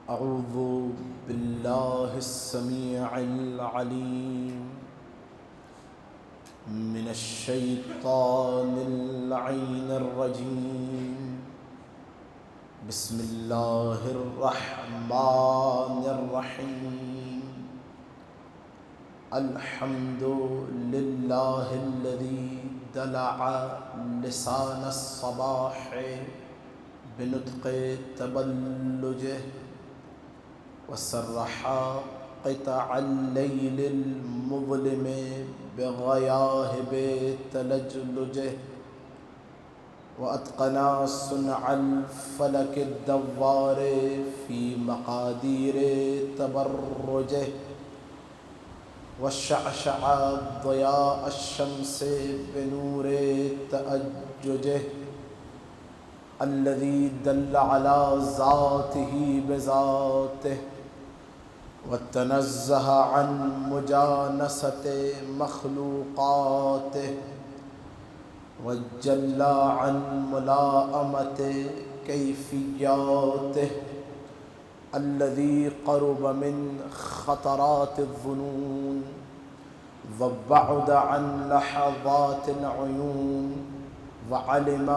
أعوذ بالله السميع العليم من الشيطان اللعين الرجيم. بسم الله الرحمن الرحيم. الحمد لله الذي دلع لسان الصباح بنطق تبلجه وسرح قطع الليل المظلم بغياهب تلجلجه وأتقنا صنع الفلك الدوار في مقادير تبرجه وشعشع ضياء الشمس بنور تأججه الذي دل على ذاته بذاته وتنزه عن مجانسة مخلوقاته وجل عن ملائمة كيفياته الذي قرب من خطرات الظنون وبعد عن لحظات العيون وعلم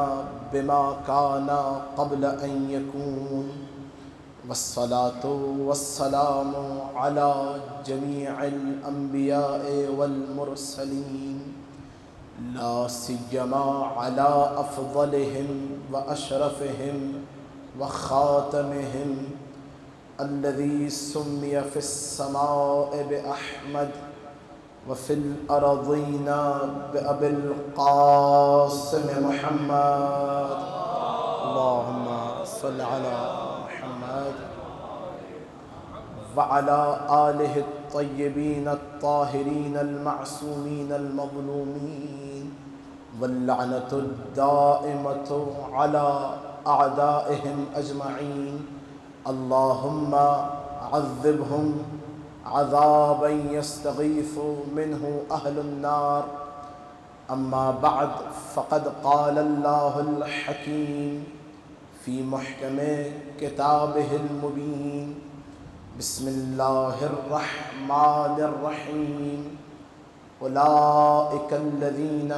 بما كان قبل أن يكون. والصلاة والسلام على جميع الأنبياء والمرسلين لا سيما على أفضلهم وأشرفهم وخاتمهم الذي سمي في السماء بأحمد وفي الأرضين بأبي القاسم محمد. اللهم صل على محمد وعلى آله الطيبين الطاهرين المعصومين المظلومين واللعنة الدائمة على أعدائهم أجمعين. اللهم عذبهم عذابا يستغيث منه أهل النار. أما بعد فقد قال الله الحكيم في محكم كتابه المبين. بسم الله الرحمن الرحيم. أولئك الذين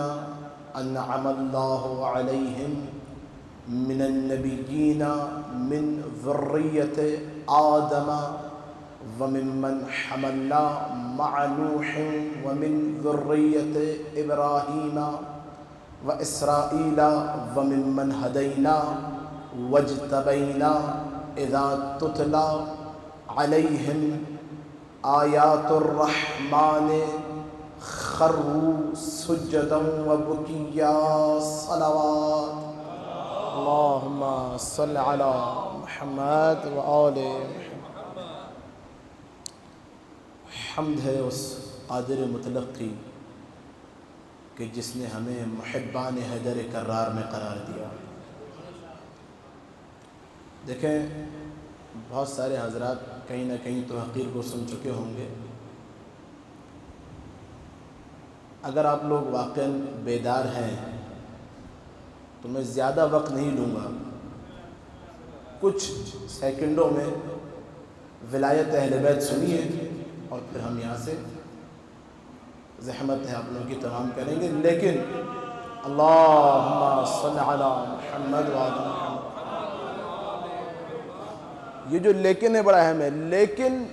أنعم الله عليهم من النبيين من ذرية آدم وممن حملنا مع نوح ومن ذرية إبراهيم وإسرائيل وممن هدينا واجتبينا إذا تتلى عليهم آيات الرحمن خروا سجدا وبكيا صلوات. اللهم صل على محمد وآل محمد. حمد ہے اس قادر مطلق کی کہ جس نے ہمیں محبان حیدر کرار میں قرار دیا. دیکھیں بہت سارے حضرات کہیں نہ کہیں تو حقیر کو سن چکے ہوں گے. اگر آپ لوگ واقعاً بیدار ہیں تو میں زیادہ وقت نہیں لوں گا. کچھ سیکنڈوں میں ولایت اہل بیت سنیے اور پھر ہم یہاں سے زحمت ہے آپ لوگوں کی تمام کریں گے. لیکن اللہم صل علی محمد وعلی محمد. یہ جو لیکن ہے بڑا اہم ہے. لیکن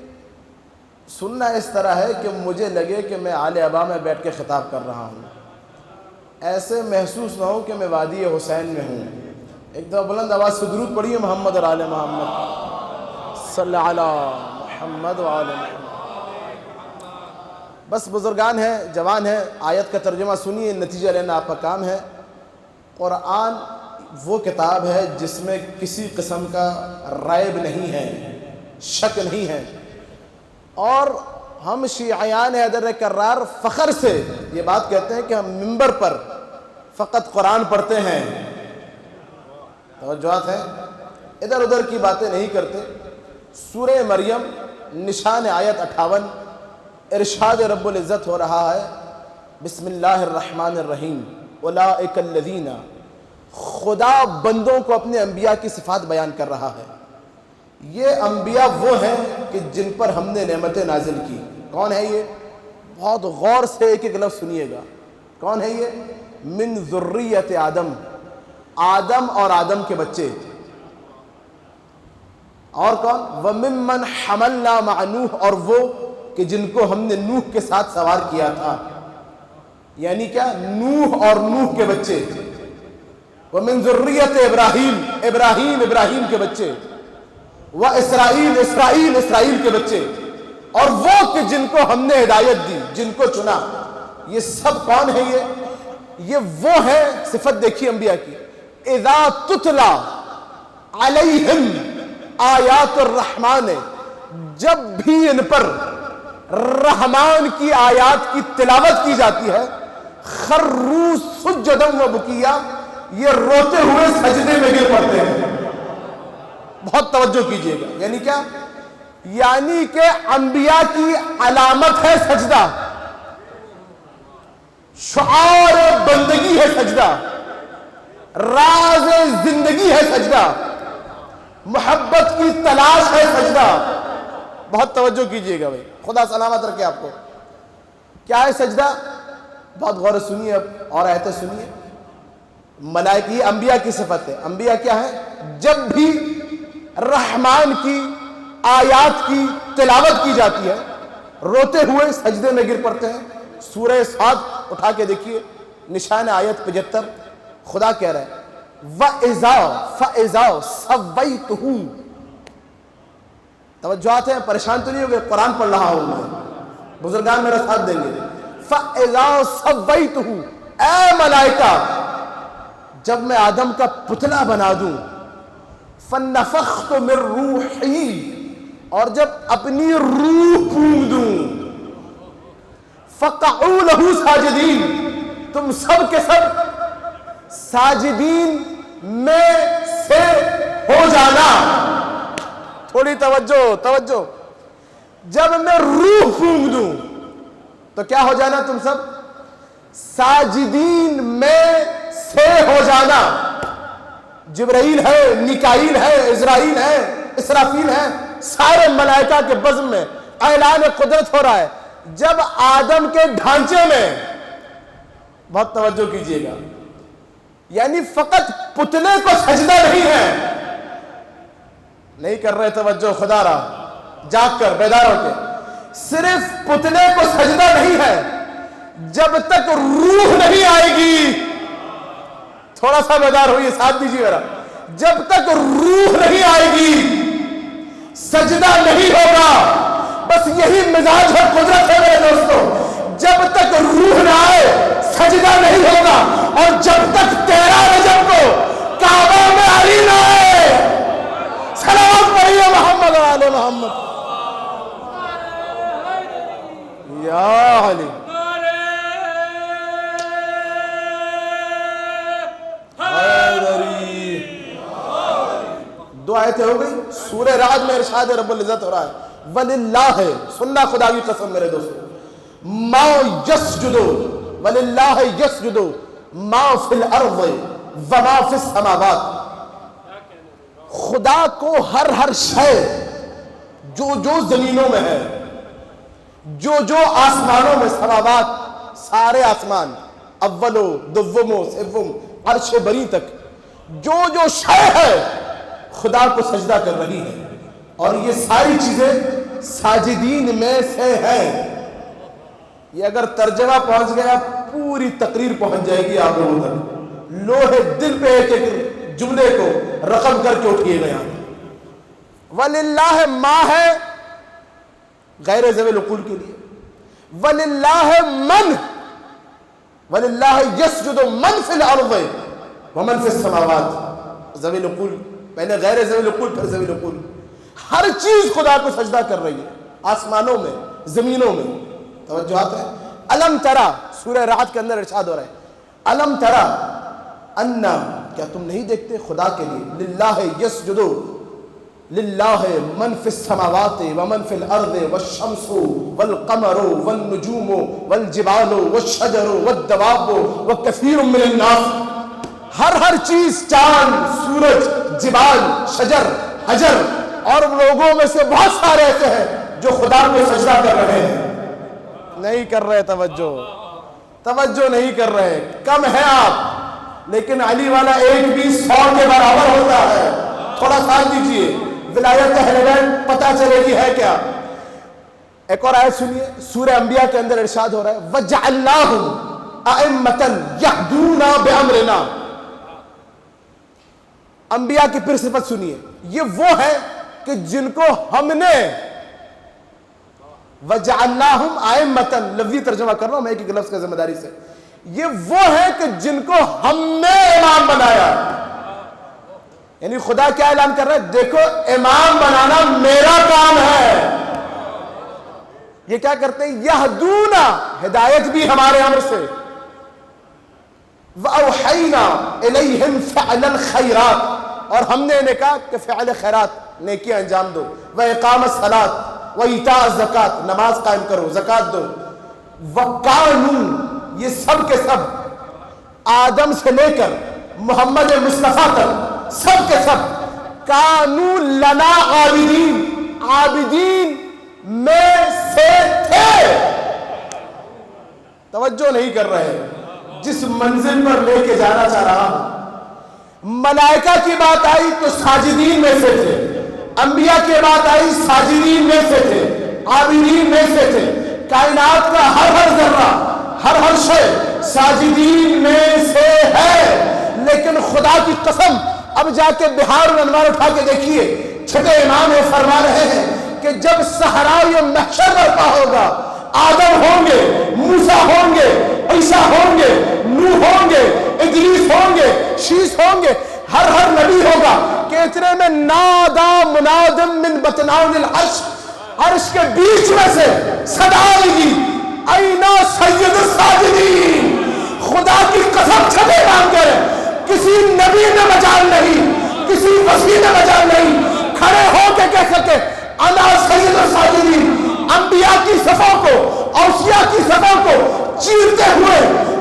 سننا اس طرح ہے کہ مجھے لگے کہ میں آل ابا میں بیٹھ کے خطاب کر رہا ہوں. ایسے محسوس نہ ہو کہ میں وادی حسین میں ہوں. ایک دفعہ بلند آواز سے درود پڑھیے محمد اور آل محمد. صلی علی محمد وعلی محمد. بس بزرگان ہیں، جوان ہیں، آیت کا ترجمہ سنیے، نتیجہ لینا آپ کا کام ہے. قرآن وہ کتاب ہے جس میں کسی قسم کا ریب نہیں ہے، شک نہیں ہے. اور ہم شیعیان حیدر کرار فخر سے یہ بات کہتے ہیں کہ ہم منبر پر فقط قرآن پڑھتے ہیں. توجہات ہیں، ادھر ادھر کی باتیں نہیں کرتے. سورہ مریم نشان آیت 58 ارشاد رب العزت ہو رہا ہے بسم اللہ الرحمن الرحیم اولئک الذین، خدا بندوں کو اپنے انبیاء کی صفات بیان کر رہا ہے یہ انبیاء وہ ہیں کہ جن پر ہم نے نعمتیں نازل کی. کون ہے یہ؟ بہت غور سے ایک ایک لفظ سنیے گا. کون ہے یہ؟ من ذریت آدم، آدم اور آدم کے بچے. اور کون؟ وَمِمَّنْ حَمَلْنَا مَعَ نُوحٍ، اور وہ کہ جن کو ہم نے نوح کے ساتھ سوار کیا تھا. یعنی کیا؟ نوح اور نوح کے بچے. وَمِن ذُرِّيَّةِ ابراہیم، ابراہیم کے بچے. وَإِسرائیل، اسرائیل کے بچے. اور وہ کہ جن کو ہم نے ہدایت دی، جن کو چنا. یہ سب کون ہے؟ یہ وہ ہے. صفت دیکھیے انبیاء کی. اذا تتلا علیہم آیات الرحمن، جب بھی ان پر رحمان کی آیات کی تلاوت کی جاتی ہے، خروا سجدا وبکیا، یہ روتے ہوئے سجدے میں گر پڑتے ہیں. بہت توجہ کیجئے گا. یعنی کیا؟ یعنی کہ انبیاء کی علامت ہے سجدہ، شعار بندگی ہے سجدہ، راز زندگی ہے سجدہ، محبت کی تلاش ہے سجدہ. بہت توجہ کیجئے گا بھائی، خدا سلامت رکھے آپ کو. کیا ہے سجدہ؟ بہت غور سے سنیے اب اور آیتیں سنیے. ملائکہ، انبیاء کی صفت ہے. انبیاء کیا ہے؟ جب بھی رحمان کی آیات کی تلاوت کی جاتی ہے، روتے ہوئے سجدے میں گر پڑتے ہیں. سورہ صاد اٹھا کے دیکھیے، نشان آیت 75. خدا کہہ رہا ہے فَإِذَا سَوَّيْتُهُ. توجہات ہیں؟ پریشان تو نہیں ہو گئے؟ قرآن پڑھ رہا ہوں میں، بزرگان میرا ساتھ دیں گے. فَإِذَا سَوَّيْتُهُ، اے ملائکہ جب میں آدم کا پتلا بنا دوں، فَنَفَخْتُ مِن رُوحِي، اور جب اپنی روح پھونک دوں، فَقَعُوا لَهُ سَاجِدِينَ، تم سب کے سب ساجدین میں سے ہو جانا. تھوڑی توجہ. جب میں روح پھونک دوں تو کیا ہو جانا؟ تم سب ساجدین میں سے ہو جانا. جبرائیل ہے، میکائیل ہے، عزرائیل ہے، اسرافیل ہے، سارے ملائکہ کے بزم میں اعلان قدرت ہو رہا ہے. جب آدم کے ڈھانچے میں، بہت توجہ کیجئے گا، یعنی فقط پتلے کو سجدہ نہیں ہے. نہیں کر رہے توجہ خدا را، جاگ کر بیدار ہو کے. صرف پتلے کو سجدہ نہیں ہے، جب تک روح نہیں آئے گی. تھوڑا سا بیدار ہوئیے، ساتھ دیجیے میرا. جب تک روح نہیں آئے گی سجدہ نہیں ہوگا. بس یہی مزاج اور قدرت ہے میرے دوستو. جب تک روح نہ آئے سجدہ نہیں ہوگا، اور جب تک 13 رجب کو کعبہ میں علی نہ آئے. صلوات پڑھیے محمد و آل محمد. یا علی. دو آیتیں ہو گئی. سورہ رعد میں ارشاد رب العزت ہو رہا ہے وَلِلَّهِ، سننا خدا کی قسم میرے دوستو، ما یسجدو وَلِلَّهِ یسجدو ما فی الارض وما فی السماوات. خدا کو ہر شے جو زمینوں میں ہے، جو آسمانوں میں، سماوات سارے آسمان، اولو دومو سوم عرش بری تک، جو شے ہے خدا کو سجدہ کر رہی ہے. اور یہ ساری چیزیں ساجدین میں سے ہیں. یہ اگر ترجمہ پہنچ گیا پوری تقریر پہنچ جائے گی آپ لوگوں تک. لوہے دل پہ ایک ایک جملے کو رقم کر کے اٹھیے گیا. وَلِلَّهِ ما ہے غیر ذوی العقول کے لیے. وَلِلَّهِ من، وَلِلَّهِ يَسْجُدُ مَنْ فِي الْأَرْضِ وَمَنْ فِي السَّمَاوَاتِ. ذوی العقول پہلے غیر ذوی العقول پھر ذوی العقول. ہر چیز خدا کو سجدہ کر رہی ہے، آسمانوں میں، زمینوں میں. توجہات ہے. الم ترا، سورہ رعد کے اندر ارشاد ہو رہا ہے الم ترا انا، کیا تم نہیں دیکھتے خدا کے لیے للہ یسجدو، للہ من فی السماوات ومن فی الارض والشمس والقمر والنجوم والجبال والشجر والدواب وکثیر من الناس. ہر چیز، چاند، سورج، جبال، شجر، حجر، اور لوگوں میں سے بہت سارے ایسے ہیں جو خدا کو سجدہ کر رہے ہیں. نہیں کر رہے توجہ نہیں کر رہے. کم ہے آپ، لیکن علی والا ایک بھی 100 کے برابر ہوتا ہے. تھوڑا ساتھ دیجئے، ولایت اہل بیت پتہ چلے گی ہے کیا. ایک اور آیت سنیے، سورہ انبیاء کے اندر ارشاد ہو رہا ہے وَجَعَلْنَاهُمْ أَئِمَّةً يَهْدُونَ بِأَمْرِنَا. انبیاء کی پھر صفت سنیے، یہ وہ ہے کہ جن کو ہم نے وَجَعَلْنَاهُمْ أَئِمَّةً، لفظی ترجمہ کر رہا ہوں میں ایک لفظ کا ذمہ داری سے، یہ وہ ہے کہ جن کو ہم نے امام بنایا. یعنی خدا کیا اعلان کر رہا ہے، دیکھو امام بنانا میرا کام ہے. یہ کیا کرتے ہیں، یہدونا، ہدایت بھی ہمارے امر سے، وَأَوْحَيْنَا إِلَيْهِمْ فَعْلَ الْخَيْرَاتِ، اور ہم نے انہیں کہا کہ فعل خیرات، نیکیاں انجام دو، وَإِقَامَ الصَّلَاةِ وَإِيتَاءَ الزَّكَاةِ، نماز قائم کرو، زکوٰۃ دو. وَكَانُوا، یہ سب کے سب آدم سے لے کر محمد مصطفیٰ تک سب کے سب کانوا لنا عابدین، عابدین میں سے تھے. توجہ نہیں کر رہے. جس منزل پر لے کے جانا چاہ رہا ہوں، ملائکہ کی بات آئی تو ساجدین میں سے تھے، انبیاء کی بات آئی ساجدین میں سے تھے، عابدین میں سے تھے. کائنات کا ہر ذرہ، ہر شے ساجدین میں سے ہے. لیکن خدا کی قسم، اب جا کے بہار الانوار اٹھا کے دیکھیے، چھٹے امام فرما رہے ہیں کہ جب صحرائے محشر برپا ہوگا، آدم ہوں گے، موسیٰ ہوں گے، عیسیٰ ہوں گے، نوح ہوں گے، ادریس ہوں گے، شیس ہوں گے، ہر نبی ہوگا کہ اتنے میں نادا منادم من بطنان العرش، عرش کے بیچ میں سے صدا آئے گی، اینا سید الساجدین. خدا کی قسم چھٹے امام کہہ رہے، کسی نبی نے مجال نہیں، کسی وسیع نے مجال نہیں کھڑے ہو کے کہہ سکے انا سید الساجدین. انبیاء کی صفوں کو، اوصیاء کی صفوں کو چیرتے ہوئے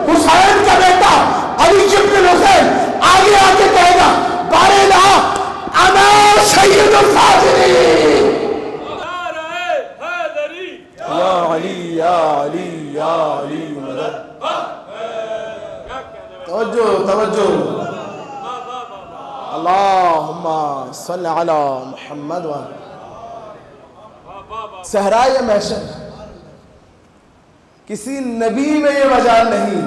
حسین کا بیٹا علی بن حسین آگے کہے گا بار الہ انا سید الساجدین. یا علی یا علی یا علی مدد. توجہ اللہم صلی علی محمد و صحرائے محشر. کسی نبی میں یہ مجال نہیں.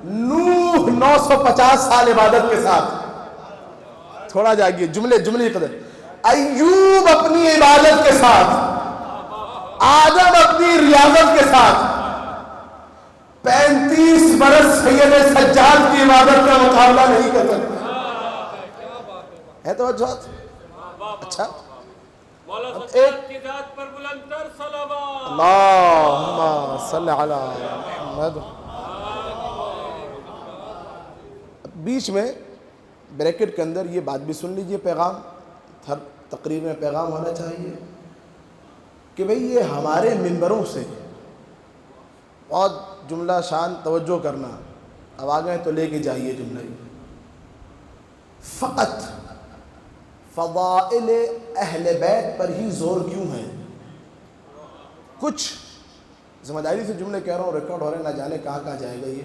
نوح 950 سال عبادت کے ساتھ، تھوڑا جاگیے، جملے قدر. ایوب اپنی عبادت کے ساتھ، آدم اپنی ریاضت کے ساتھ، 35 برس سید سجاد کی عبادت کا مقابلہ نہیں کر سکتے. ہے توجہات؟ اچھا، اللہم صلی علی محمد. بیچ میں بریکٹ کے اندر یہ بات بھی سن لیجئے، پیغام ہر تقریر میں پیغام ہونا چاہیے کہ بھئی یہ ہمارے منبروں سے بہت جملہ شان توجہ کرنا، اب آگئے تو لے کے جائیے جملہ ہی. فقط فضائل اہل بیت پر ہی زور کیوں ہے؟ کچھ ذمہ داری سے جملے کہہ رہا ہوں، ریکارڈ ہو رہے نہ جانے کہاں جائے گا. یہ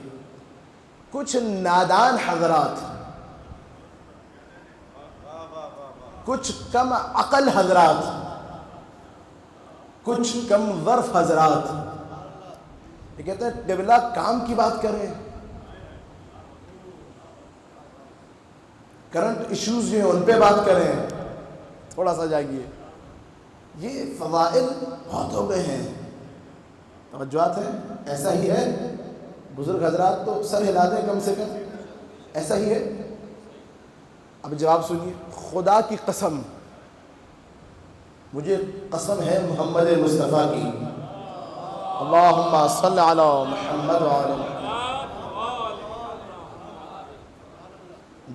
کچھ نادان حضرات، کچھ کم عقل حضرات، کچھ کم ظرف حضرات یہ کہتے ہیں ڈیولا کام کی بات کریں، کرنٹ ایشوز جو ہیں ان پہ بات کریں. تھوڑا سا جاگیے. یہ فضائل بہت ہو گئے ہیں. توجہات ہیں؟ ایسا ہی ہے. بزرگ حضرات تو سر ہلا دیں کم سے کم. ایسا ہی ہے. اب جواب سنیے. خدا کی قسم، مجھے قسم ہے محمد مصطفیٰ کی، اللہم صلی علی محمد وعلی محمد.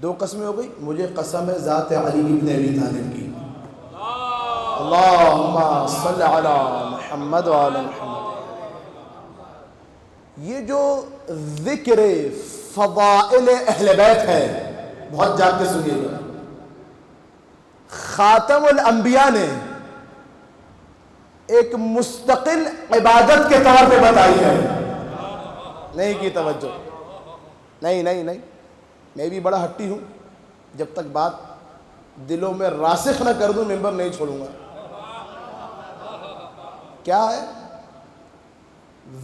دو قسمیں ہو گئی. مجھے قسم ہے ذات علی بن ابی طالب کی، اللہم صلی علی محمد وعلی محمد. یہ جو ذکر فضائل اہل بیت ہے، بہت جان کے سنیے گا. خاتم الانبیاء نے ایک مستقل عبادت کے طور پہ بتائی ہے. نہیں کی توجہ؟ نہیں نہیں نہیں، میں بھی بڑا ہٹی ہوں، جب تک بات دلوں میں راسخ نہ کر دوں ممبر نہیں چھوڑوں گا. کیا ہے؟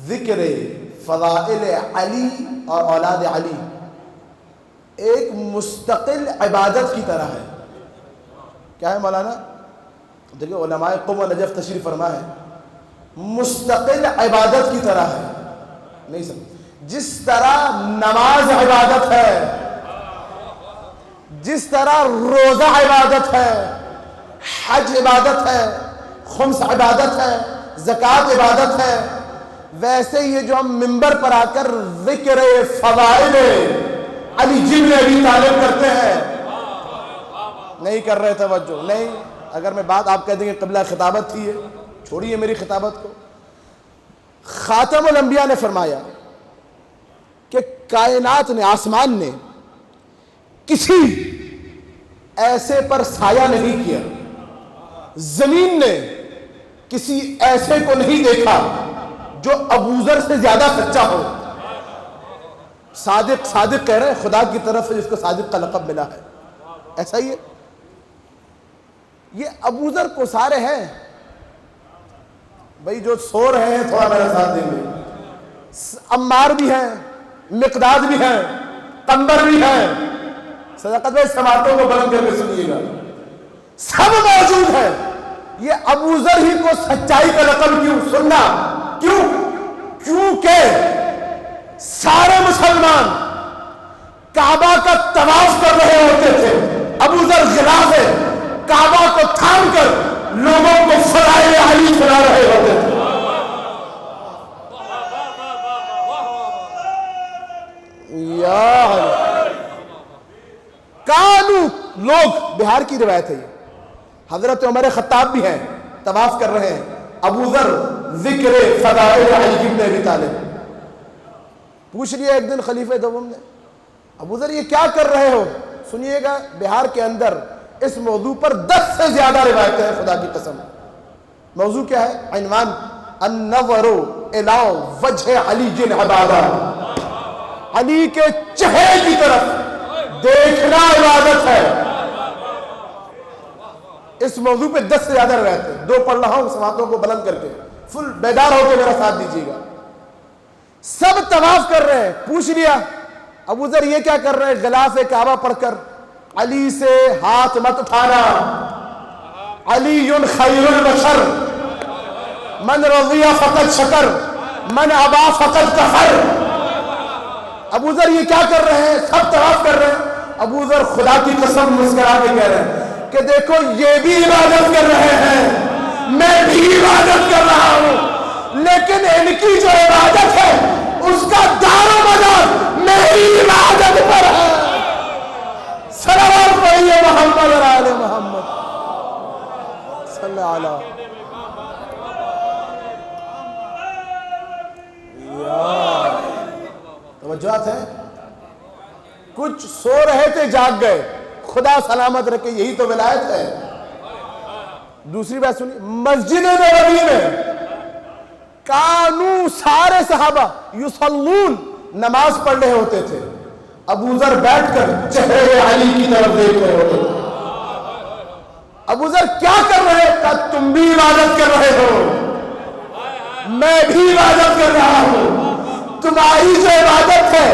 ذکر فضائل علی اور اولاد علی ایک مستقل عبادت کی طرح ہے. کیا ہے مولانا؟ دیکھیں علماء قم و نجف تشریف فرما ہے، مستقل عبادت کی طرح ہے. نہیں سمجھ؟ جس طرح نماز عبادت ہے، جس طرح روزہ عبادت ہے، حج عبادت ہے، خمس عبادت ہے، زکوٰۃ عبادت ہے، ویسے یہ جو ہم منبر پر آ کر ذکر فضائل علی بن ابی طالب کرتے ہیں، نہیں کر رہے توجہ؟ نہیں. اگر میں بات آپ کہہ دیں گے قبلہ خطابت تھی ہے، چھوڑیے میری خطابت کو. خاتم الانبیاء نے فرمایا کہ کائنات نے، آسمان نے کسی ایسے پر سایہ نہیں کیا، زمین نے کسی ایسے کو نہیں دیکھا جو ابوذر سے زیادہ سچا ہو. صادق صادق کہہ رہے ہیں خدا کی طرف سے جس کو صادق کا لقب ملا ہے. ایسا ہی ہے. یہ ابوذر کو سارے ہیں بھائی جو سو رہے ہیں، تھوڑا میرا ساتھ دیں گے. عمار بھی ہیں، مقداد بھی ہیں، قنبر بھی ہیں. صداقت میں سماعتوں کو بلند کر کے سنیے گا، سب موجود ہیں. یہ ابوذر ہی کو سچائی کا لقب کیوں؟ سننا کیوں؟ کیونکہ سارے مسلمان کعبہ کا طواف کر رہے ہوتے تھے، ابوذر غلاف کعبہ کو تھام کر لوگوں کو فضائل علی سنا رہے ہوتے تھے. یا کانو لوگ، بہار کی روایت ہے یہ، حضرت عمر خطاب بھی ہیں، طواف کر رہے ہیں، ابوذر ذکر فضائل علی بن ابی طالب. پوچھ لیا ایک دن خلیفہ دوم نے، ابوذر یہ کیا کر رہے ہو؟ سنیے گا، بہار کے اندر اس موضوع پر 10 سے زیادہ روایتیں ہیں، خدا کی قسم. موضوع کیا ہے؟ عنوان النظر الی وجہ علی جن عبادہ، علی کے چہرے کی طرف دیکھنا عبادت ہے. اس موضوع پہ 10 سے زیادہ روایتیں، 2 پڑھ رہا ہوں، سماعتوں کو بلند کر کے فل بیدار ہو کے میرا ساتھ دیجیے گا. سب طواف کر رہے ہیں. پوچھ لیا ابوذر یہ کیا کر رہے ہیں؟ غلاف کعبہ پڑھ کر علی سے ہاتھ مت اٹھانا، علی خیر البشر، من رضی فقط شکر، من ابا فقط کفر. ابوذر یہ کیا کر رہے ہیں؟ سب طواف کر رہے ہیں. ابوذر خدا کی قسم مسکرا کے کہہ رہے ہیں کہ دیکھو یہ بھی عبادت کر رہے ہیں، میں بھی عبادت کر رہا ہوں، لیکن ان کی جو عبادت ہے اس کا دار و مدار میری عبادت پر ہے. صلوات پڑھیے محمد اور آل محمد صلی اللہ علیہ. توجہات ہیں؟ کچھ سو رہے تھے جاگ گئے، خدا سلامت رکھے، یہی تو ولایت ہے. دوسری بات سنیے، مسجد نبوی میں کانو سارے صحابہ یصلون، نماز پڑھ رہے ہوتے تھے، ابوذر بیٹھ کر چہرے علی کی طرف دیکھ رہے ہوتے تھے. ابوذر کیا کر رہے؟ کہ تم بھی عبادت کر رہے ہو، میں بھی عبادت کر رہا ہوں، تمہاری جو عبادت ہے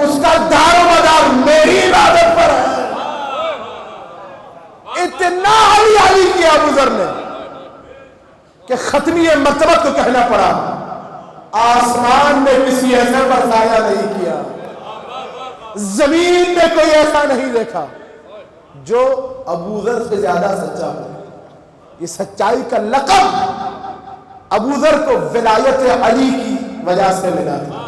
اس کا دار و مدار میری عبادت پر ہے. اتنا علی علی کیا ابوذر نے کہ ختمی مرتبت کو کہنا پڑا، آسمان نے کسی ایسے پر سایہ نہیں کیا، زمین میں کوئی ایسا نہیں دیکھا جو ابوذر سے زیادہ سچا ہو. یہ سچائی کا لقب ابوذر کو ولایت علی کی وجہ سے ملا تھا.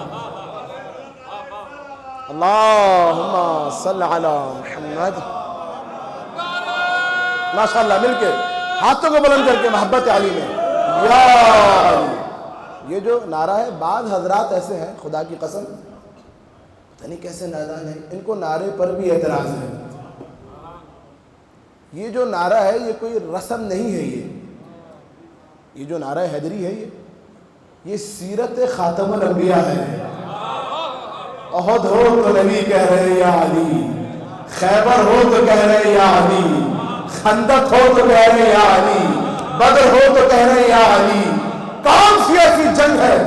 اللہم صلی علی محمد. ماشاءاللہ مل کے ہاتھوں کو بلند کر کے محبت علی میں یا علی. یہ جو نعرہ ہے، بعض حضرات ایسے ہیں خدا کی قسم پتہ نہیں کیسے نادان ہیں، ان کو نعرے پر بھی اعتراض ہے. یہ جو نعرہ ہے یہ کوئی رسم نہیں ہے، یہ جو نعرہ حیدری ہے یہ سیرت خاتم الانبیاء ہے۔ احد ہو تو نبی کہہ رہے یا علی، خیبر ہو تو کہہ رہے یا علی، خندق ہو تو کہہ رہے یا علی، بدر ہو تو کہہ رہے یا علی۔ کون سی ایسی جنگ ہے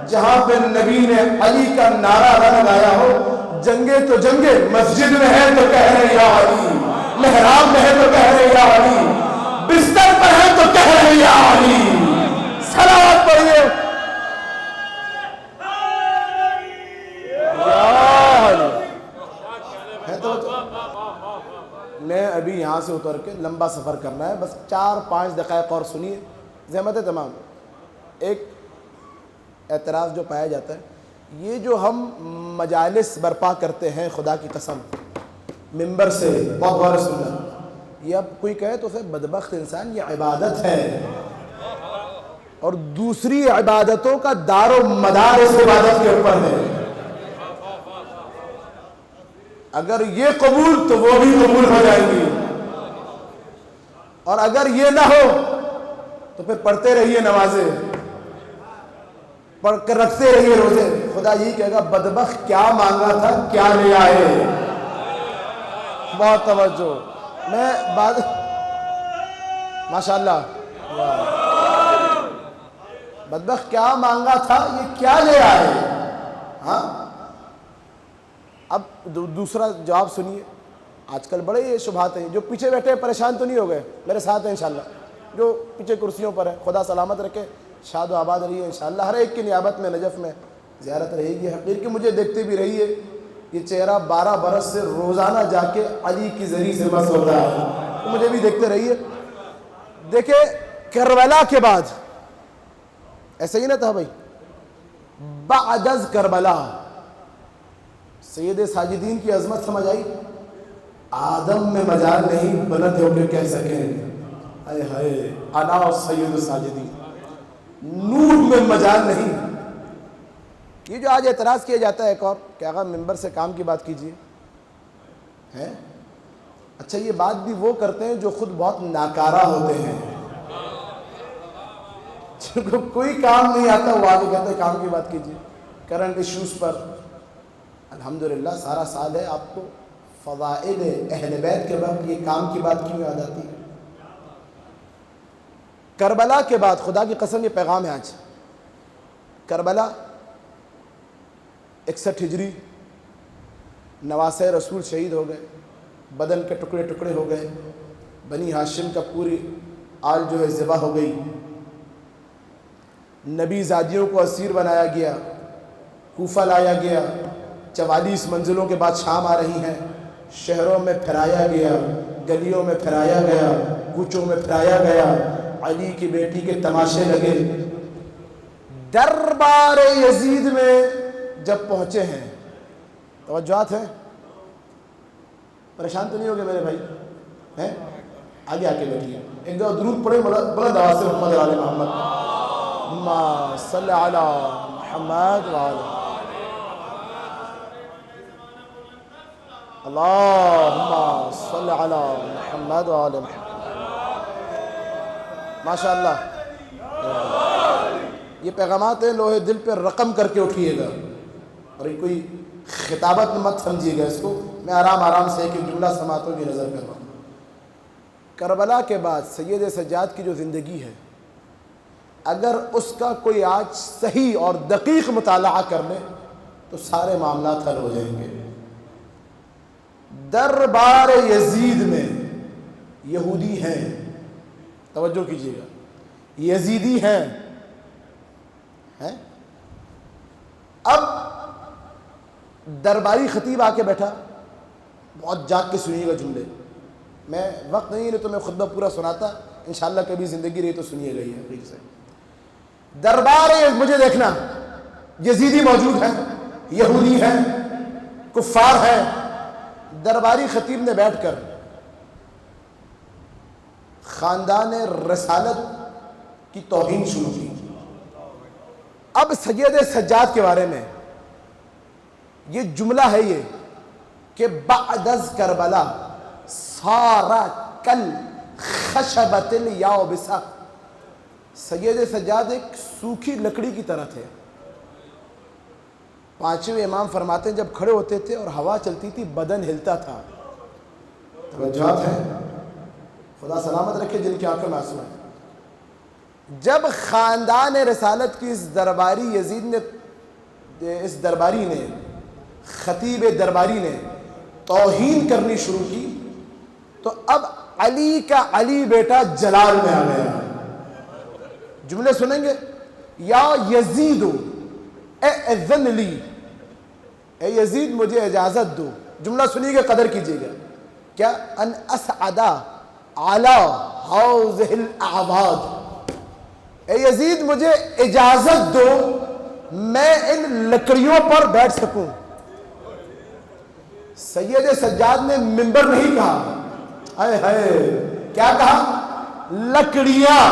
جہاں پہ نبی نے علی کا نعرہ نہ لگایا ہو؟ جنگیں تو جنگیں، مسجد میں ہے تو کہہ رہے یا علی، محراب میں ہے تو کہہ رہے یا علی، بستر پر ہے تو کہہ رہے یا علی۔ صلوات پڑھیے ہے تو۔ میں ابھی یہاں سے اتر کے لمبا سفر کرنا ہے، بس 4-5 دقائق اور سنیے، زحمت ہے تمام۔ ایک اعتراض جو پایا جاتا ہے، یہ جو ہم مجالس برپا کرتے ہیں، خدا کی قسم ممبر سے، بہت غور سے سننا، یہ اب کوئی کہے تو اسے بدبخت انسان، یہ عبادت ہے، اور دوسری عبادتوں کا دار و مدار اس عبادت کے اوپر ہے۔ اگر یہ قبول تو وہ بھی قبول ہو جائیں گی، اور اگر یہ نہ ہو تو پھر پڑھتے رہیے نمازیں، پڑھ کر رکھتے رہیے روزے۔ خدا یہی کہے گا بدبخت کیا مانگا تھا کیا لے آئے۔ بہت توجہ، میں بعد ماشاءاللہ، بدبخت کیا مانگا تھا یہ کیا لے آئے۔ ہاں اب دوسرا جواب سنیے۔ آج کل بڑے یہ شبہات ہیں، جو پیچھے بیٹھے پریشان تو نہیں ہو گئے، میرے ساتھ ہیں انشاءاللہ، جو پیچھے کرسیوں پر ہیں خدا سلامت رکھے، شاد و آباد رہیے انشاءاللہ۔ ہر ایک کی نیابت میں نجف میں زیارت رہے گی۔ حقیر کی مجھے دیکھتے بھی رہیے، یہ چہرہ 12 برس سے روزانہ جا کے علی کی ذریعے سے بس ہو رہا ہے، تو مجھے بھی دیکھتے رہیے۔ دیکھیں کربلا کے بعد ایسا ہی نہ تھا بھائی، بعد از کربلا سید ساجدین کی عظمت سمجھ آئی؟ آدم میں مجال نہیں بلند ہو کے کہہ سکیں اے ہائے انا سید ساجدین، نور میں مجال نہیں۔ یہ جو آج اعتراض کیا جاتا ہے ایک اور کہ آقا ممبر سے کام کی بات کیجئے ہے، اچھا یہ بات بھی وہ کرتے ہیں جو خود بہت ناکارہ ہوتے ہیں، جن کو کوئی کام نہیں آتا، وہ آگے کہتے ہیں کام کی بات کیجئے۔ کرنٹ ایشوز پر الحمدللہ سارا سال ہے، آپ کو فضائل اہل بیت کے وقت یہ کام کی بات کیوں یاد آتی ہے؟ کربلا کے بعد خدا کی قسم یہ پیغام ہے آج، کربلا 61 ہجری، نواسۂ رسول شہید ہو گئے، بدن کے ٹکڑے ٹکڑے ہو گئے، بنی ہاشم کا پوری آل جو ہے ذبح ہو گئی، نبی زادیوں کو اسیر بنایا گیا، کوفہ لایا گیا، 44 منزلوں کے بعد شام آ رہی ہیں، شہروں میں پھرایا گیا، گلیوں میں پھرایا گیا، کوچوں میں پھرایا گیا، علی کی بیٹی کے تماشے لگے۔ دربار یزید میں جب پہنچے ہیں، توجہات ہیں، پریشان تو نہیں ہوگے میرے بھائی ہیں؟ آگے آ کے بیٹھیے، ایک دو درود پڑھیں بلند آواز سے، محمد علی محمد، اللہم صلی علی محمد وعلی اللہم صلی علی محمد وعلی محمد۔ ماشاءاللہ یہ پیغامات ہیں، لوہے دل پہ رقم کر کے اٹھیے گا، اور یہ کوئی خطابت مت سمجھیے گا اس کو، میں آرام آرام سے ایک جملہ سماعتوں کی نظر کر رہا ہوں۔ کربلا کے بعد سید سجاد کی جو زندگی ہے، اگر اس کا کوئی آج صحیح اور دقیق مطالعہ کر لے تو سارے معاملات حل ہو جائیں گے۔ دربار یزید میں یہودی ہیں، توجہ کیجیے گا، یزیدی ہیں، اب درباری خطیب آ کے بیٹھا، بہت جاگ کے سنیے گا جملے، میں وقت نہیں تو میں خطبہ پورا سناتا، انشاءاللہ کبھی زندگی رہی تو سنیے گا، یہ حقیقت سے دربار مجھے دیکھنا، یزیدی موجود ہیں، یہودی ہیں، کفار ہیں، درباری خطیب نے بیٹھ کر خاندان رسالت کی توہین شروع کی۔ اب سید سجاد کے بارے میں یہ جملہ ہے یہ کہ بعد از کربلا سارا کل خشبۃ الیابسہ، سید سجاد ایک سوکھی لکڑی کی طرح تھے۔ پانچویں امام فرماتے ہیں جب کھڑے ہوتے تھے اور ہوا چلتی تھی بدن ہلتا تھا۔ توجہات ہیں، خدا سلامت رکھے جن کی آنکھوں میں آنسو ہیں۔ جب خاندان رسالت کی اس درباری نے خطیب درباری نے توہین کرنی شروع کی تو اب علی کا علی بیٹا جلال میں آ گیا۔ جملے سنیں گے، یا یزید اذن لی، اے یزید مجھے اجازت دو۔ جملہ سنیے گا، قدر کیجیے گا، کیا ان اسعدا علی ہذہ الاعواد، اے یزید مجھے اجازت دو میں ان لکڑیوں پر بیٹھ سکوں۔ سید سجاد نے ممبر نہیں کہا، ہائے ہائے کیا کہا؟ لکڑیاں۔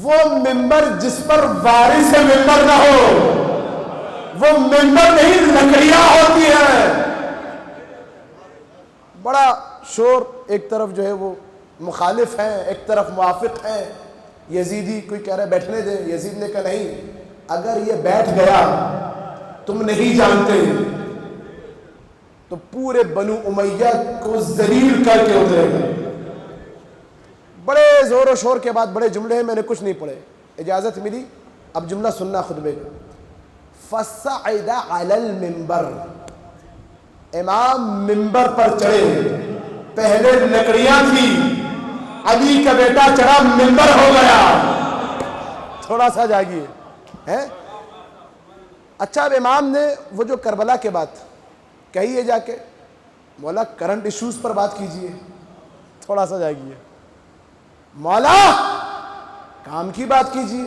وہ ممبر جس پر وارث ممبر نہ ہو وہ ممبر نہیں، لکڑیاں ہوتی ہیں۔ بڑا شور، ایک طرف جو ہے وہ مخالف ہیں، ایک طرف موافق ہیں۔ یزیدی کوئی کہہ رہا ہے بیٹھنے دیں، یزید نے کہا نہیں، اگر یہ بیٹھ گیا تم نہیں جانتے تو پورے بنو امیہ کو ذلیل کر کے اترے گا۔ بڑے زور و شور کے بعد بڑے جملے ہیں، میں نے کچھ نہیں پڑھے، اجازت ملی، اب جملہ سننا خطبے کا۔ فصعد علی المنبر، امام ممبر پر چڑھے، پہلے لکڑیاں تھی، علی کا بیٹا چڑھا، ممبر ہو گیا۔ تھوڑا سا جاگیے ہیں۔ اچھا اب امام نے وہ جو کربلا کے بات کہیے جا کے، مولا کرنٹ ایشوز پر بات کیجئے، تھوڑا سا جاگیے، مولا کام کی بات کیجئے،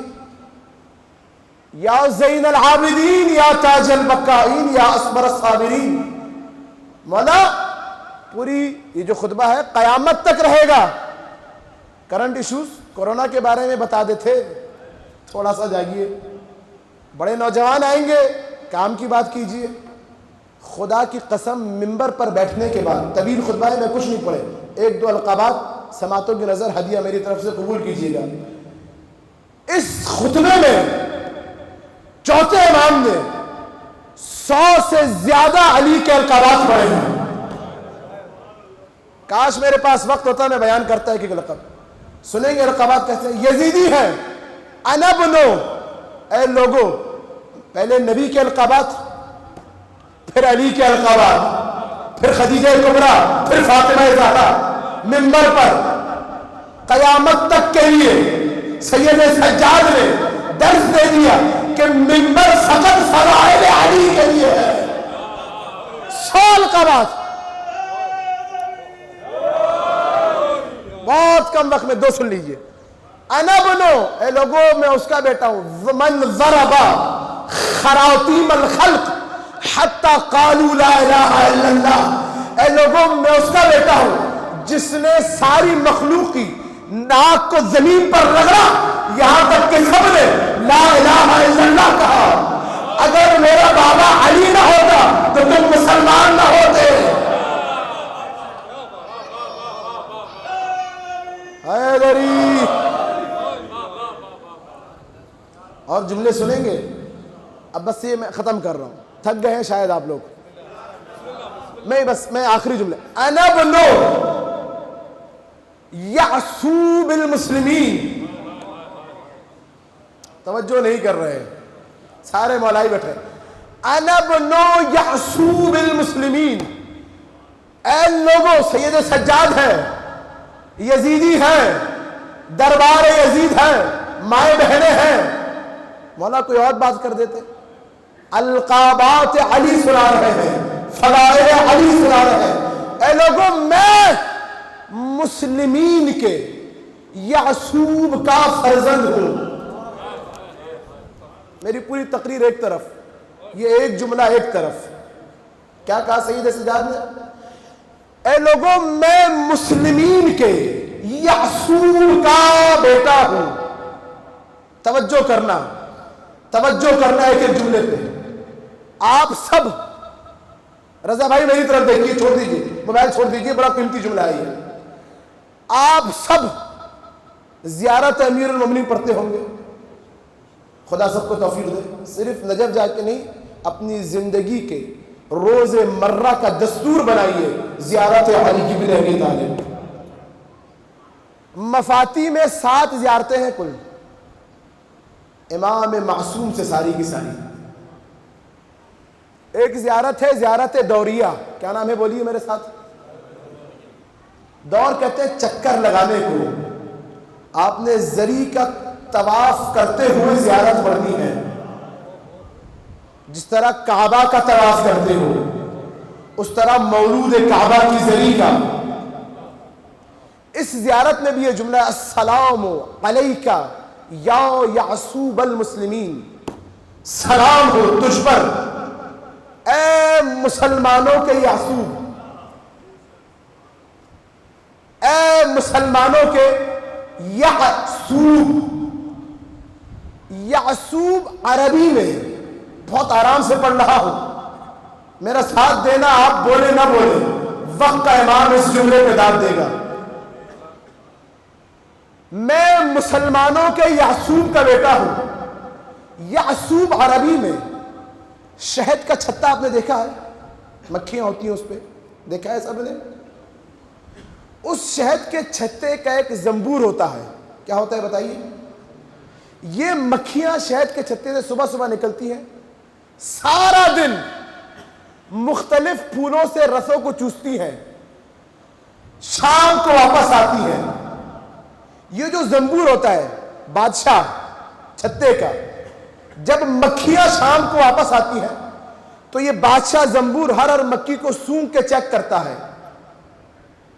یا زین العابدین یا تاج البکائین یا اسمر الصابرین، مولا پوری یہ جو خطبہ ہے قیامت تک رہے گا، کرنٹ ایشوز کورونا کے بارے میں بتا دیتے، تھوڑا سا جاگیے، بڑے نوجوان آئیں گے، کام کی بات کیجئے۔ خدا کی قسم ممبر پر بیٹھنے کے بعد، طویل خطبہ ہے میں کچھ نہیں پڑھے، ایک دو القابات سماعتوں کی نظر ہدیہ میری طرف سے قبول کیجئے گا۔ اس خطبے میں چوتھے امام نے 100 سے زیادہ علی کے القابات پڑھے ہیں۔ کاش میرے پاس وقت ہوتا میں بیان کرتا ہے کہ لقب سنیں گے۔ القابات کہتے ہیں یزیدی ہے، انا بنو، اے لوگو، پہلے نبی کے القابات، پھر علی کے القابات، پھر خدیجہ کبریٰ، پھر فاطمہ زہرا، ممبر پر قیامت تک کے لیے سید سجاد نے درس دے دیا کہ ممبر فقط فضائل علی کے لیے ہے۔ 100 القابات، بہت کم وقت میں 2 سن لیجئے۔ انا بنو، اے لوگوں میں اس کا بیٹا ہوں، من ضربا خراطیم الخلق حتی قالوا لا الہ الا اللہ، اے لوگوں میں اس کا بیٹا ہوں جس نے ساری مخلوق کی ناک کو زمین پر رگڑا یہاں تک کہ سب نے لا الہ الا اللہ کہا۔ اگر میرا بابا علی نہ ہوتا تو تم مسلمان نہ ہوتے۔ حیدری، اور جملے سنیں گے، اب بس یہ میں ختم کر رہا ہوں، تھک گئے ہیں شاید آپ لوگ، میں آخری جملے، انا بنو یعصو بالمسلمین، توجہ نہیں کر رہے سارے مولائی بیٹھے، انا بنو یعصو بالمسلمین، اے لوگوں، سید سجاد ہے، یزیدی ہیں، دربار یزید ہیں، مائیں بہنیں ہیں، مولا کوئی اور بات کر دیتے، القابات علی سنا رہے ہیں، فضائل علی سنا رہے ہیں، اے لوگوں میں مسلمین کے یعصوب کا فرزند ہوں۔ میری پوری تقریر ایک طرف، یہ ایک جملہ ایک طرف، کیا کہا سید سجاد نے؟ اے لوگوں میں مسلمین کے یعصوب کا بیٹا ہوں۔ توجہ کرنا ایک ایک جملے پہ، آپ سب رضا بھائی میری طرف دیکھیے, چھوڑ دیجیے موبائل, چھوڑ دیجیے, بڑا قیمتی جملہ ہے یہ. آپ سب زیارت امیر المومنین پڑھتے ہوں گے, خدا سب کو توفیق دے. صرف نجف جا کے نہیں, اپنی زندگی کے روز مرہ کا دستور بنائیے زیارت علی بن ابی طالب. مفاتی میں 7 زیارتیں ہیں کل, امام معصوم سے ساری کی ساری. ایک زیارت ہے زیارت دوریہ, کیا نام ہے بولیے میرے ساتھ. دور کہتے ہیں چکر لگانے کو. آپ نے زری کا طواف کرتے ہوئے زیارت پڑھنی ہے, جس طرح کعبہ کا طواف کرتے ہو اس طرح مولود کعبہ کی زری کا. اس زیارت میں بھی یہ جملہ ہے, السلام علیکہ یا یعصوب المسلمین, سلام ہو تجھ پر اے مسلمانوں کے یعصوب, اے مسلمانوں کے یعصوب. یعصوب عربی میں بہت آرام سے پڑھ رہا ہوں, میرا ساتھ دینا, آپ بولے نہ بولے, وقت کا امام اس جملے پہ داد دے گا. میں مسلمانوں کے یعصوب کا بیٹا ہوں. یعصوب عربی میں شہد کا چھتا آپ نے دیکھا ہے, مکھیاں ہوتی ہیں اس پہ, دیکھا ہے سب نے. اس شہد کے چھتے کا ایک زنبور ہوتا ہے, کیا ہوتا ہے بتائیے. یہ مکھیاں شہد کے چھتے سے صبح صبح نکلتی ہیں, سارا دن مختلف پھولوں سے رسوں کو چوستی ہیں, شام کو واپس آتی ہیں. یہ جو زنبور ہوتا ہے بادشاہ چھتے کا, جب مکھیاں شام کو واپس آتی ہیں تو یہ بادشاہ زنبور ہر مکھی کو سونگ کے چیک کرتا ہے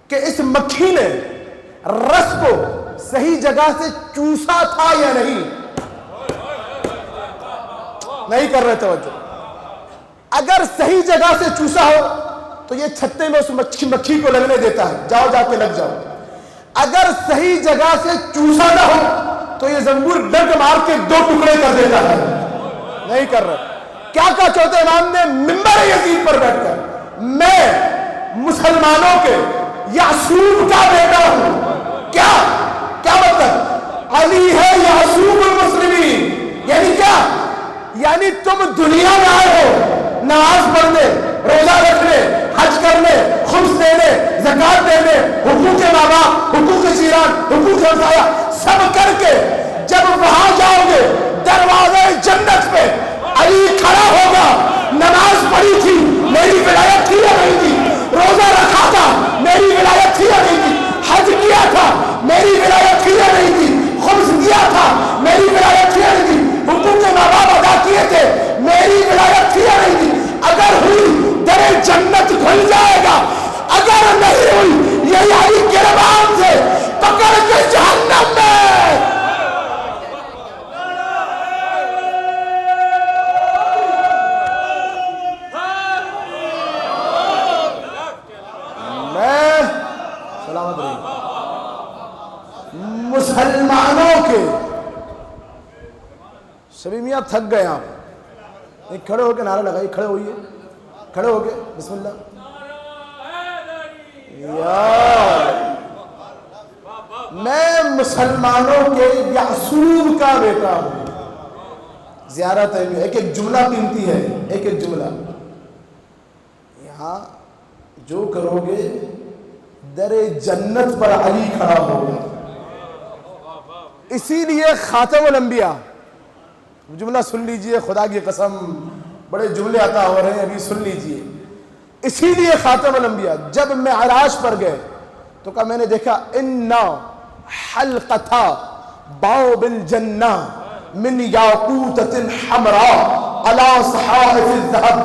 کہ اس مکھی نے رس کو صحیح جگہ سے چوسا تھا یا نہیں. نہیں کر رہے توجہ. اگر صحیح جگہ سے چوسا ہو تو یہ چھتے میں اس مکھی کو لگنے دیتا ہے, جاؤ جا کے لگ جاؤ. اگر صحیح جگہ سے چوسا نہ ہو تو یہ زنبور ڈنک مار کے 2 ٹکڑے کر دیتا ہے. نہیں کر رہے. کیا کہا چوتھے امام نے منبر یزید پر بیٹھ کر, میں مسلمانوں کے یعصوب کا بیٹا ہوں. کیا کیا مطلب؟ علی ہے یعصوب المسلمین. یعنی کیا؟ یعنی تم دنیا میں آئے ہو نماز پڑھنے, روزہ رکھنے, حج کرنے, خمس دینے, زکات دینے, حقوق ماں باپ, حقوق جیران, حقوق ہمسایہ سب کر کے جب وہاں جاؤ گے دروازے جنت پہ علی کھڑا ہوگا. نماز پڑھی تھی, میری ولایت تھی یا نہیں تھی؟ روزہ رکھا تھا, میری ولایت تھی یا نہیں تھی؟ حج کیا تھا, میری ولایت تھی یا نہیں تھی؟ خمس دیا تھا, میری ولایت تھی یا نہیں تھی؟ حقوق ماں باپ ادا کیے تھے, میری ولایت تھی یا نہیں تھی؟ اگر ہوئی در جنت کھل جائے گا, اگر نہیں ہوئی یہ علی گربان سے پکڑ کے جہنم میں. میں سلامت رہی مسلمانوں کے. شبی میاں تھک گئے آپ, کھڑے ہو کے نعرہ لگائیے, کھڑے ہوئیے, کھڑے ہو کے بسم اللہ. میں مسلمانوں کے یعصوب کا بیٹا ہوں. زیارت ہے, ایک جملہ قیمتی ہے, ایک جملہ. یہاں جو کرو گے در جنت پر علی کھڑا ہوگا. اسی لیے خاتم الانبیاء, جملہ سن لیجئے, خدا کی قسم بڑے جملے عطا ہو رہے ہیں, ابھی سن لیجئے. اسی لیے خاتم الانبیاء جب معراج پر گئے تو کہا میں نے دیکھا انا حلقتا باب الجنہ من یاقوتۃ حمراء علی صحائف الذهب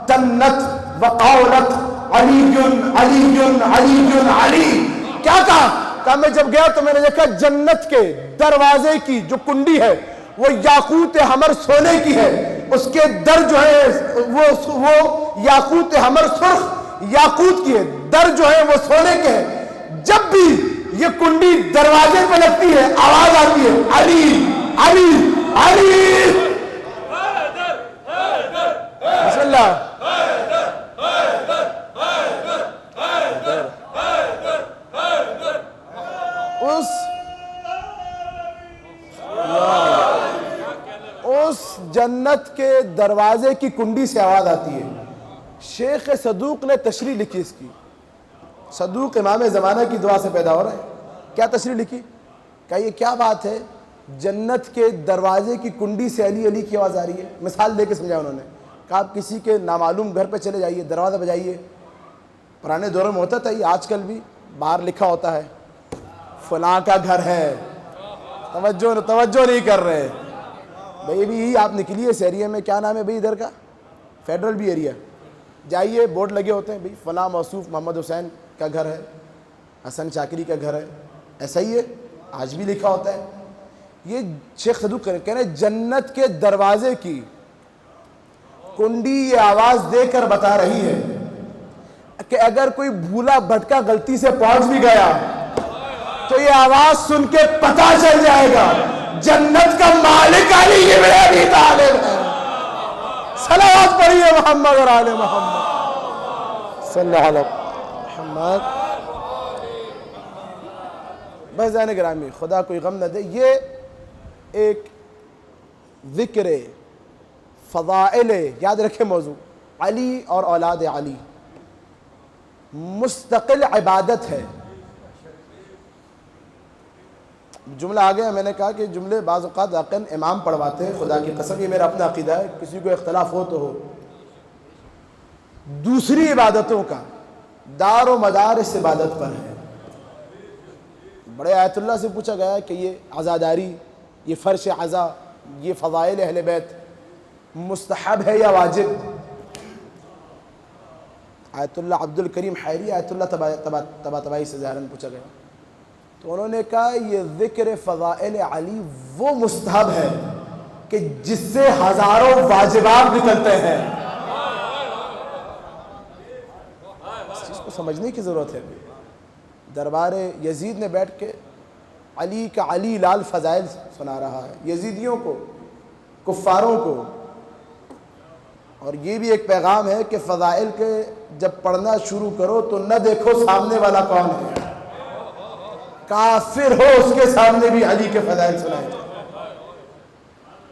تنت وقالت علی علی علی علی. کیا کہا میں جب گیا تو میں نے دیکھا جنت کے دروازے کی جو کنڈی ہے وہ یاقوت حمر سونے کی ہے, اس کے در جو ہے وہ یاقوت حمر سرخ یاقوت کی ہے, در جو ہے وہ سونے کے ہے. جب بھی یہ کنڈی دروازے پہ لگتی ہے آواز آتی ہے علی علی علی. بسم اللہ. جنت کے دروازے کی کنڈی سے آواز آتی ہے. شیخ صدوق نے تشریح لکھی اس کی. صدوق امام زمانہ کی دعا سے پیدا ہو رہا ہے. کیا تشریح لکھی؟ کہ یہ کیا بات ہے، جنت کے دروازے کی کنڈی سے علی علی کی آواز آ رہی ہے. مثال دے کے سمجھایا انہوں نے. کہ آپ کسی کے نامعلوم گھر پہ چلے جائیے، دروازہ بجائیے. پرانے دور میں ہوتا تھا، یہ آج کل بھی باہر لکھا ہوتا ہے فلاں کا گھر ہے. توجہ نہیں کر رہے بھائی. بھی آپ نکلیے اس ایریا میں، کیا نام ہے بھائی ادھر کا، فیڈرل بھی ایریا، جائیے بورڈ لگے ہوتے ہیں بھائی فلاں موصوف محمد حسین کا گھر ہے، حسن چاکری کا گھر ہے. ایسا ہی ہے، آج بھی لکھا ہوتا ہے. یہ شیخ صدوق کہہ رہے ہیں جنت کے دروازے کی کنڈی یہ آواز دے کر بتا رہی ہے کہ اگر کوئی بھولا بھٹکا غلطی سے پہنچ بھی گیا تو یہ آواز سن کے پتہ چل جائے گا جنت کا مالک علی ابن ابی طالب ہے. صلوات پڑھیے محمد اور آل محمد صلی اللہ علیہ محمد. بس زین گرامی، خدا کوئی غم نہ دے. یہ ایک ذکر فضائل، یاد رکھے موضوع، علی اور اولاد علی مستقل عبادت ہے. جملہ آ گیا. میں نے کہا کہ جملے بعض اوقات واقعاً امام پڑھواتے ہیں. خدا کی قسم یہ میرا اپنا عقیدہ ہے، کسی کو اختلاف ہو تو ہو. دوسری عبادتوں کا دار و مدار اس عبادت پر ہے. بڑے آیت اللہ سے پوچھا گیا کہ یہ عزاداری، یہ فرش عزا، یہ فضائل اہل بیت مستحب ہے یا واجب؟ آیت اللہ عبد الکریم حیری آیت اللہ طباطبائی سے ظاہراً پوچھا گیا تو انہوں نے کہا یہ ذکر فضائل علی وہ مستحب ہے کہ جس سے ہزاروں واجبات نکلتے ہیں. اس چیز کو سمجھنے کی ضرورت ہے. دربار یزید نے بیٹھ کے علی کا علی لال فضائل سنا رہا ہے یزیدیوں کو، کفاروں کو. اور یہ بھی ایک پیغام ہے کہ فضائل کے جب پڑھنا شروع کرو تو نہ دیکھو سامنے والا کون ہے، کافر ہو اس کے سامنے بھی علی کے فضائل سنائے جائیں.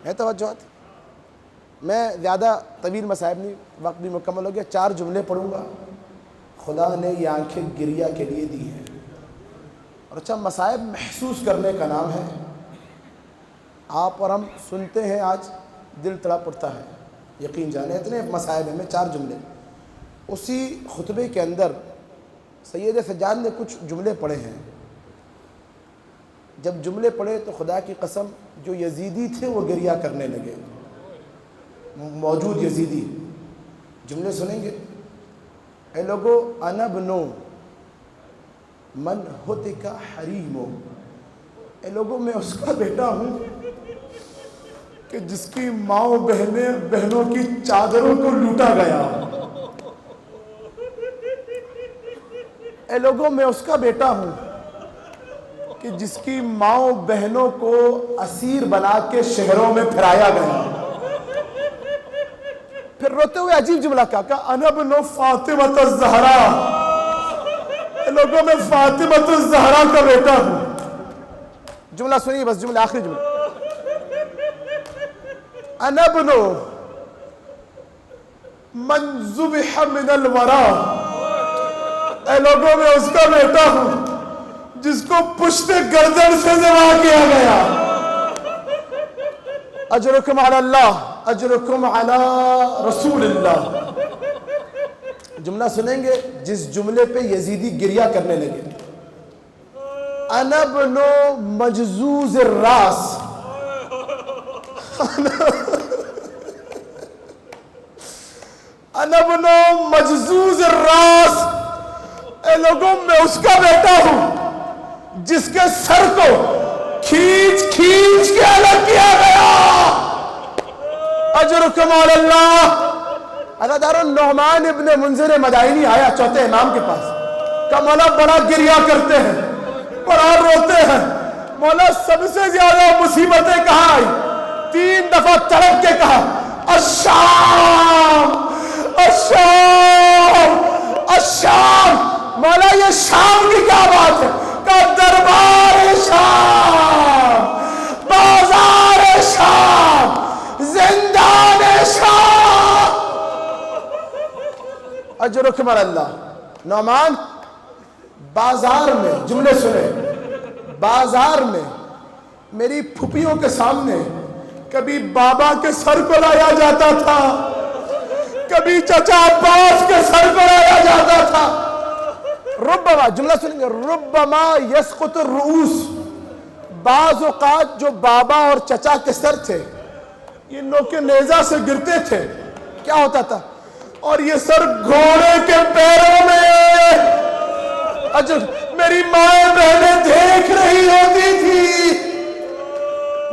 ہے توجہات. میں زیادہ طویل مصائب نہیں، وقت بھی مکمل ہو گیا. 4 جملے پڑھوں گا. خدا نے یہ آنکھیں گریہ کے لیے دی ہیں. اور اچھا، مصائب محسوس کرنے کا نام ہے. آپ اور ہم سنتے ہیں، آج دل تڑپ اٹھتا ہے. یقین جانے اتنے مصائب ہیں. میں 4 جملے اسی خطبے کے اندر سید سجاد نے کچھ جملے پڑھے ہیں. جب جملے پڑھے تو خدا کی قسم جو یزیدی تھے وہ گریہ کرنے لگے. موجود یزیدی جملے سنیں گے. اے لوگو انا بنو من ہتک حریمو، اے لوگوں میں اس کا بیٹا ہوں کہ جس کی ماں بہنوں کی چادروں کو لوٹا گیا. اے لوگوں میں اس کا بیٹا ہوں کہ جس کی ماں بہنوں کو اسیر بنا کے شہروں میں پھرایا گیا. پھر روتے ہوئے عجیب جملہ کہا انا ابن فاطمۃ الزہرا، اے لوگوں میں فاطمۃ الزہرا کا بیٹا ہوں. جملہ سنیے بس، جملہ آخری جملہ. انا ابن من ذبح من الورا، اے لوگوں میں اس کا بیٹا ہوں جس کو پشت گردن سے ذبح کیا گیا. اجرکم علی اللہ، اجرکم علی رسول اللہ. جملہ سنیں گے جس جملے پہ یزیدی گریہ کرنے لگے. انا ابن مجزوز الراس، انا ابن مجزوز الراس، اے لوگوں میں اس کا بیٹا ہوں جس کے سر کو کھینچ کے الگ کیا گیا. اجرکم علی اللہ. عزادار النعمان ابن منذر مدائنی آیا چوتھے امام کے پاس، کہا مولا بڑا گریہ کرتے ہیں، بڑا روتے ہیں، مولا سب سے زیادہ مصیبتیں کہاں آئی؟ 3 دفعہ تڑپ کے کہا الشام الشام الشام. مولا یہ شام کی کیا بات ہے؟ کہا دربار شام، بازار شام، زندہ اجرکم علی اللہ. نعمان بازار میں، جملے سنیں، بازار میں میری پھپھیوں کے سامنے کبھی بابا کے سر کو لایا جاتا تھا، کبھی چچا عباس کے سر کو لایا جاتا تھا. ربما، جملہ سنیں گے، ربما یسقط الرؤوس، بعض اوقات جو بابا اور چچا کے سر تھے یہ نوک نیزہ سے گرتے تھے. کیا ہوتا تھا؟ اور یہ سر گھوڑے کے پیروں میں. میری ماں بہنیں دیکھ رہی ہوتی تھی.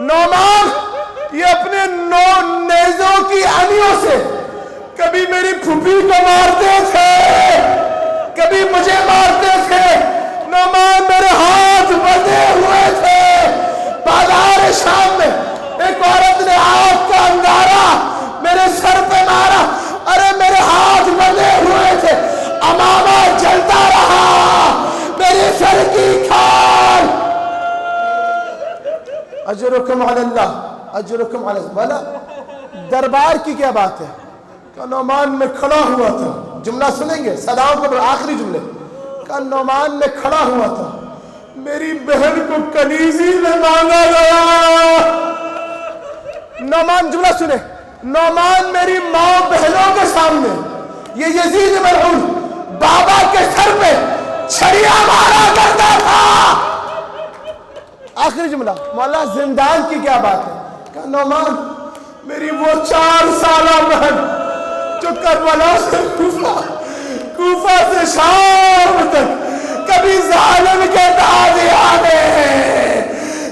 نعمان یہ اپنے نیزوں کی انیوں سے کبھی میری پھوپھی کو مارتے تھے، کبھی مجھے مارتے تھے. نعمان میرے ہاتھ بندھے ہوئے تھے. بازار شام میں ایک عورت نے آگ کا انگارہ میرے سر پہ مارا. ارے میرے ہاتھ بندھے ہوئے تھے، امامہ جلتا رہا، میرے سر کی کھال. اجرکم علی اللہ، اجرکم علی اللہ. بلا دربار کی کیا بات ہے کہ نعمان میں کھڑا ہوا تھا. جملہ سنیں گے، صداؤں کو آخری جملے. کہ نعمان میں کھڑا ہوا تھا، میری بہن کو کنیزی میں مانگا گیا. نعمان، جملہ سنیں، نعمان میری ماں بہنوں کے سامنے، یہ یزید ملعون بابا کے سر پہ چھڑیاں مارا کرتا تھا. آخری جملہ، مولا زندان کی کیا بات ہے. کہ نعمان میری وہ 4 سالہ بہن جو کربلا سے کوفہ سے شام تک کبھی ظالم کے تازیانے،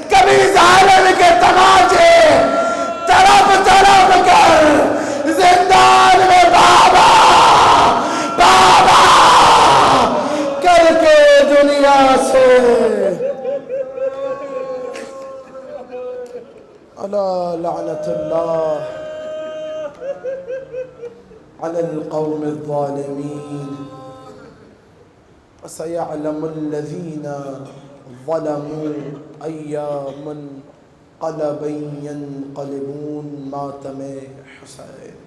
کبھی ظالم کے تماچے تڑپ تڑپ کر زندان میں بابا بابا کر کے دنیا سے. الا لعنت اللہ علی القوم الظالمین وسيعلم الذين ظلموا أي منقلب ينقلبون. ماتم حسین.